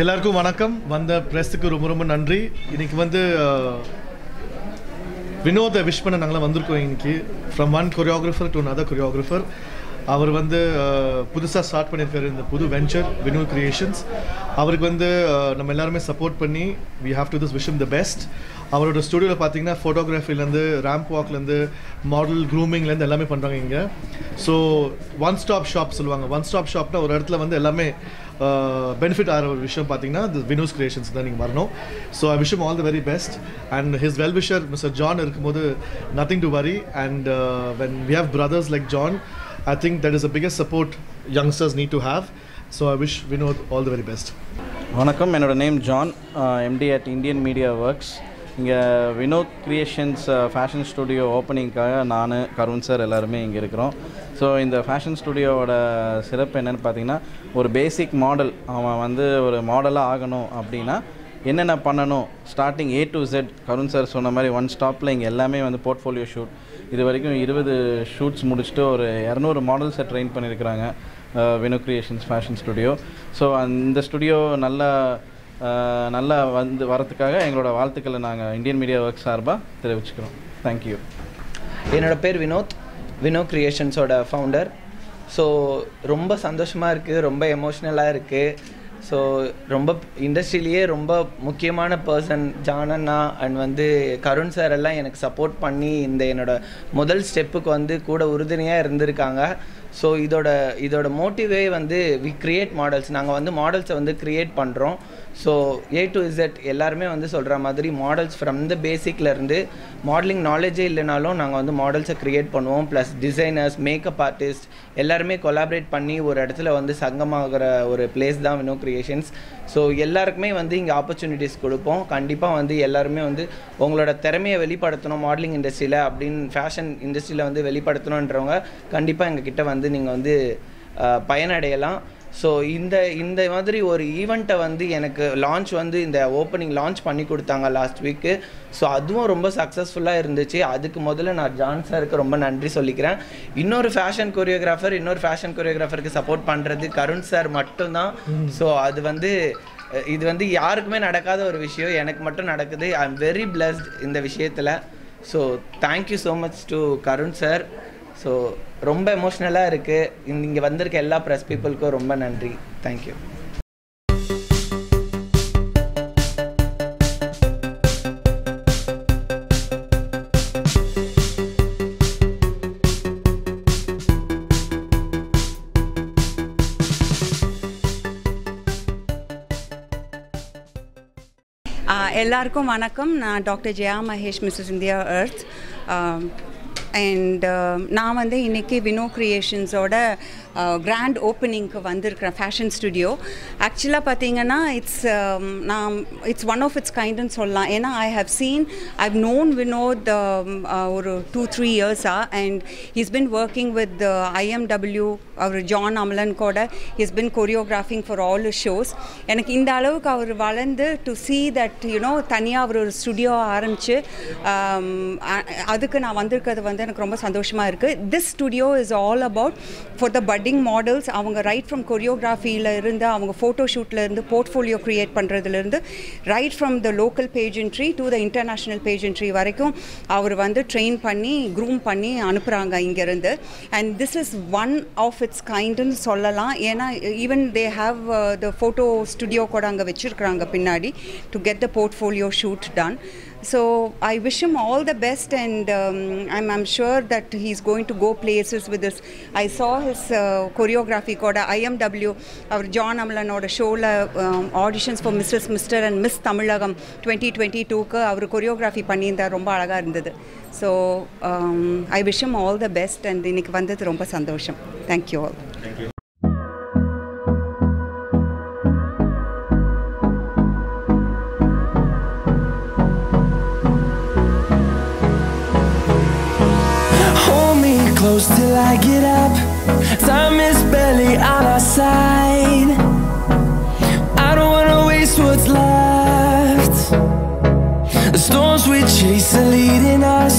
எல்லாருக்கும் வணக்கம். வந்த பிரஸ்ஸுக்கு ரொம்ப ரொம்ப நன்றி. இன்னைக்கு வந்து வினோதை விஷ் பண்ண நாங்களாம் வந்திருக்கோம். இன்னைக்கு from one choreographer to another choreographer. அவர் வந்து புதுசாக ஸ்டார்ட் பண்ணியிருக்காரு இந்த புது வெஞ்சர் வினோ கிரியேஷன்ஸ். அவருக்கு வந்து நம்ம எல்லாருமே சப்போர்ட் பண்ணி we have to this wish him the best. அவரோட ஸ்டுடியோவில் பார்த்தீங்கன்னா ஃபோட்டோகிராஃபிலேருந்து ரேம்ப் வாக்லேருந்து மாடல் க்ரூமிங்லேருந்து எல்லாமே பண்ணுறாங்க இங்கே. ஸோ ஒன் ஸ்டாப் ஷாப் சொல்லுவாங்க. ஒன் ஸ்டாப் ஷாப்னா ஒரு இடத்துல வந்து எல்லாமே பெனிஃபிட் ஆகிற ஒரு விஷயம் பார்த்தீங்கன்னா தி வினோஸ் கிரியேஷன்ஸ் தான் நீங்கள் வரணும். So I wish him all the very best. And his wellwisher mister John இருக்கும்போது nothing to worry. And when we have brothers like John, I think that is the biggest support youngsters need to have. So I wish Vinod all the very best. வணக்கம், என்னோட name John, MD at Indian Media Works. இங்கே Vinod creations fashion studio ஓப்பனிங்காக நான் கருண் sir எல்லாருமே இங்கே இருக்கிறோம். So இந்த fashion ஸ்டுடியோவோட சிறப்பு என்னென்னு பார்த்தீங்கன்னா, ஒரு பேசிக் மாடல் அவன் வந்து ஒரு மாடலாக ஆகணும் அப்படின்னா என்னென்ன பண்ணணும், starting A to Z. Karun sir சொன்ன மாதிரி ஒன் ஸ்டாப்பில் இங்கே எல்லாமே வந்து போர்ட்ஃபோலியோ ஷூட். இது வரைக்கும் 20 ஷூட்ஸ் முடிச்சுட்டு ஒரு 200 மாடல்ஸை ட்ரெயின் பண்ணியிருக்கிறாங்க Vino creations fashion studio. So அந்த ஸ்டுடியோ நல்லா வந்து வரத்துக்காக எங்களோட வாழ்த்துக்களை நாங்கள் இந்தியன் மீடியா ஒர்க் சார்பாக தெரிவிச்சுக்கிறோம். தேங்க்யூ. என்னோட பேர் வினோத், வினோ கிரியேஷன்ஸோட ஃபவுண்டர். ஸோ ரொம்ப சந்தோஷமாக இருக்குது, ரொம்ப எமோஷ்னலாக இருக்குது. ஸோ ரொம்ப இண்டஸ்ட்ரியிலேயே ரொம்ப முக்கியமான பர்சன் ஜானண்ணா அண்ட் வந்து கருண் சார் எல்லாம் எனக்கு சப்போர்ட் பண்ணி இந்த என்னோடய முதல் ஸ்டெப்புக்கு வந்து கூட உறுதுணையாக இருந்திருக்காங்க. ஸோ இதோட மோட்டிவே வந்து வி கிரியேட் மாடல்ஸ். நாங்கள் வந்து மாடல்ஸை வந்து க்ரியேட் பண்ணுறோம். ஸோ A to Z எல்லாருமே வந்து சொல்கிற மாதிரி மாடல்ஸ் ஃப்ரம் த பேசிக்லேருந்து மாடலிங் நாலேஜே இல்லைனாலும் நாங்கள் வந்து மாடல்ஸை க்ரியேட் பண்ணுவோம். ப்ளஸ் டிசைனர்ஸ், மேக்கப் ஆர்டிஸ்ட் எல்லாருமே கொலாபரேட் பண்ணி ஒரு இடத்துல வந்து சங்கமாகிற ஒரு பிளேஸ் தான் வினோ கிரியேஷன்ஸ். ஸோ எல்லாருக்குமே வந்து இங்கே ஆப்பர்ச்சுனிட்டிஸ் கொடுப்போம். கண்டிப்பாக வந்து எல்லாருமே வந்து உங்களோட திறமையை வெளிப்படுத்தணும் மாடலிங் இண்டஸ்ட்ரியில் அப்படின்னு, ஃபேஷன் இண்டஸ்ட்ரியில் வந்து வெளிப்படுத்தணுன்றவங்க கண்டிப்பாக எங்கள் கிட்ட வந்து நீங்கள் வந்து பயனடையலாம். ஸோ இந்த மாதிரி ஒரு ஈவெண்ட்டை வந்து எனக்கு லான்ச் வந்து இந்த ஓப்பனிங் லான்ச் பண்ணி கொடுத்தாங்க லாஸ்ட் வீக்கு. ஸோ அதுவும் ரொம்ப சக்ஸஸ்ஃபுல்லாக இருந்துச்சு. அதுக்கு முதல்ல நான் ஜான் சாருக்கு ரொம்ப நன்றி சொல்லிக்கிறேன். இன்னொரு ஃபேஷன் கொரியோகிராஃபருக்கு சப்போர்ட் பண்ணுறது கருண் சார் மட்டும்தான். ஸோ இது வந்து யாருக்குமே நடக்காத ஒரு விஷயம், எனக்கு மட்டும் நடக்குது. ஐ எம் வெரி பிளஸ்ட் இந்த விஷயத்தில். So thank you so much to Karun sir. So ரொம்ப எமோஷ்னலாக இருக்குது. இங்கே வந்திருக்க எல்லா ப்ரெஸ் பீப்புளுக்கும் ரொம்ப நன்றி. தேங்க்யூ. எல்லாருக்கும் வணக்கம். நான் doctor Jaya Mahesh, Mrs India Earth. And நான் வந்து இன்றைக்கி வினோ கிரியேஷன்ஸோட கிராண்ட் ஓப்பனிங்க்கு வந்திருக்கிறேன் ஃபேஷன் ஸ்டுடியோ. ஆக்சுவலாக பார்த்தீங்கன்னா இட்ஸ் ஒன் ஆஃப் இட்ஸ் கைண்டுன்னு சொல்லலாம். ஏன்னா ஐவ் நோன் வினோத் ஒரு 2-3 இயர்ஸாக. And he's been working with IMW, அவர் ஜான் அமலன் கூட he's been choreographing for all the shows. எனக்கு இந்த அளவுக்கு அவர் வளர்ந்து டு சீ தட் தனியாக அவர் ஒரு ஸ்டுடியோ ஆரம்பித்து அதுக்கு நான் வந்திருக்கிறது வந்து எனக்கு ரொம்ப சந்தோஷமாக இருக்குது. This studio is all about for the putting models. அவங்க ரைட் ஃப்ரம் கொரியோகிராஃபியில் இருந்து, அவங்க ஃபோட்டோ ஷூட்டில் இருந்து, போர்ட்ஃபோலியோ க்ரியேட் பண்ணுறதுலேருந்து, right from the local pageantry to the international pageantry வரைக்கும் அவர் வந்து ட்ரெயின் பண்ணி க்ரூம் பண்ணி அனுப்புகிறாங்க இங்கேருந்து. And this is one of its கைண்டுன்னு சொல்லலாம். ஏன்னா even they have the photo studio கூட அங்கே வச்சுருக்குறாங்க பின்னாடி to get the portfolio shoot done. So I wish him all the best, and I'm sure that he's going to go places with this. I saw his choreography koda IMW our John Amalan show la auditions for Mrs. Mr. and Miss Tamilagam 2022 ku our choreography pannirundha romba alaga irundhathu. So I wish him all the best, and inikku vandhathu romba sandosham. Thank you all. Thank you. Close till I get up. Time is barely on our side. I don't wanna waste what's left. The storms we chase are leading us,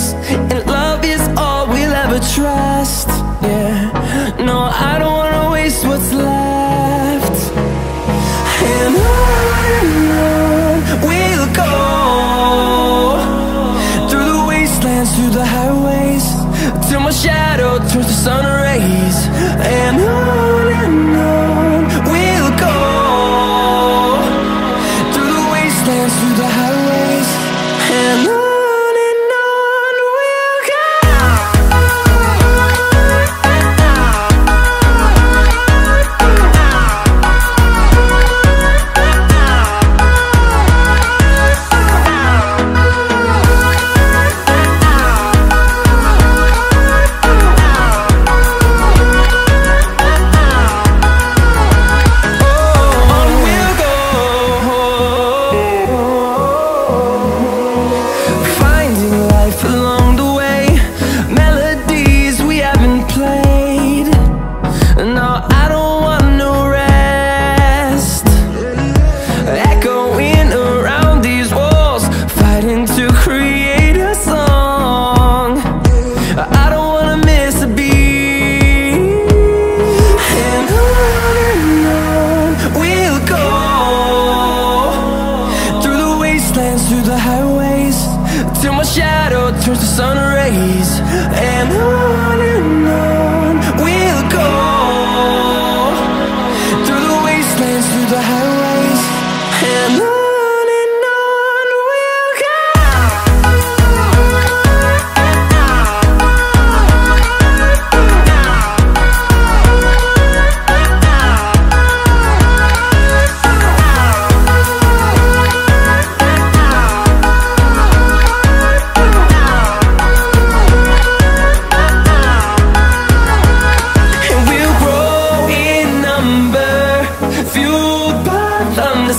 and love is all we'll ever trust. Yeah, no, I don't wanna waste what's left. And on through the highways till my shadow turns to sun rays. And on we'll go through the wastelands, through the highways, and on we'll go. Through the highways till my shadow turns to sun rays. And on we'll go through the wastelands, through the highways, and on we'll go.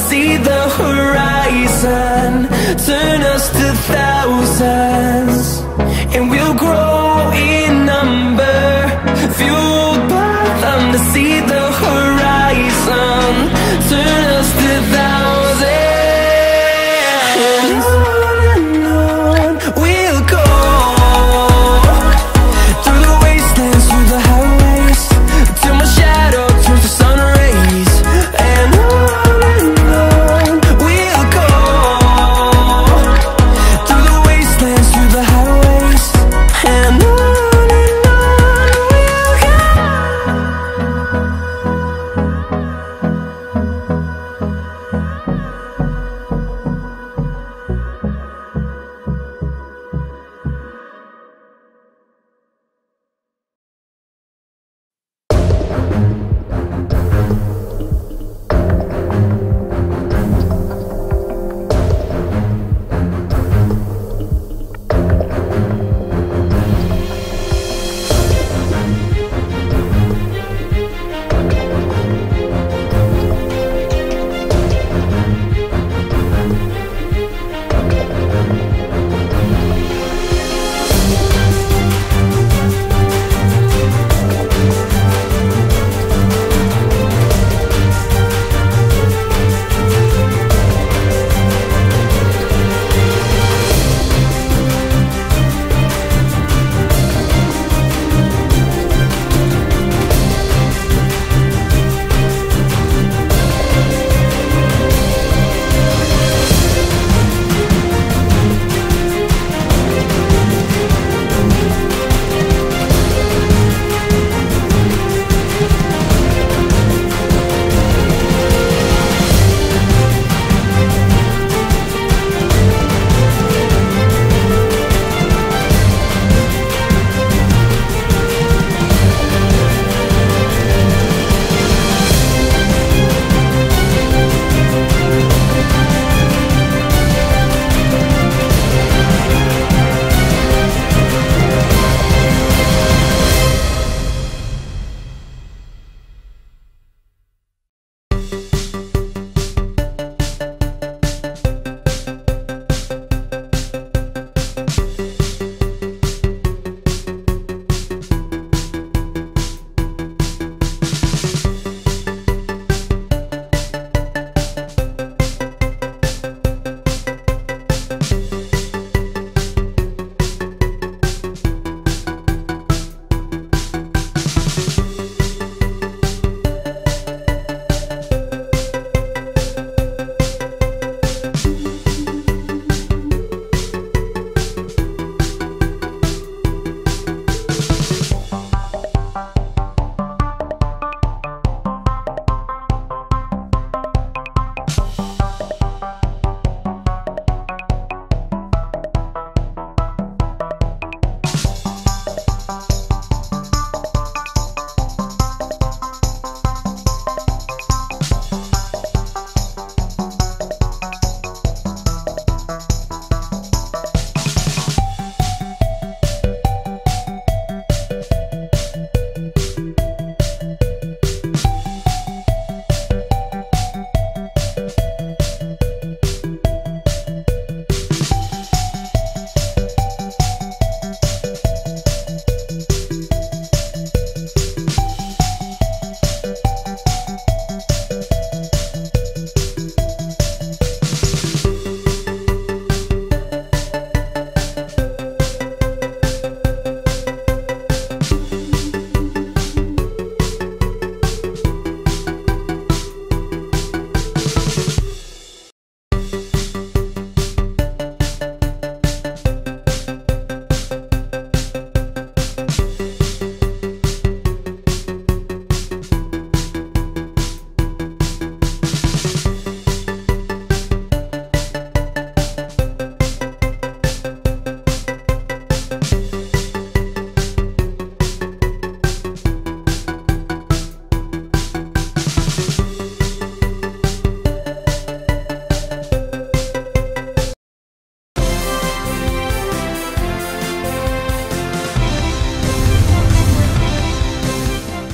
See the horizon turn us to thousands, and we'll grow in number, fueled by them to see the horizon.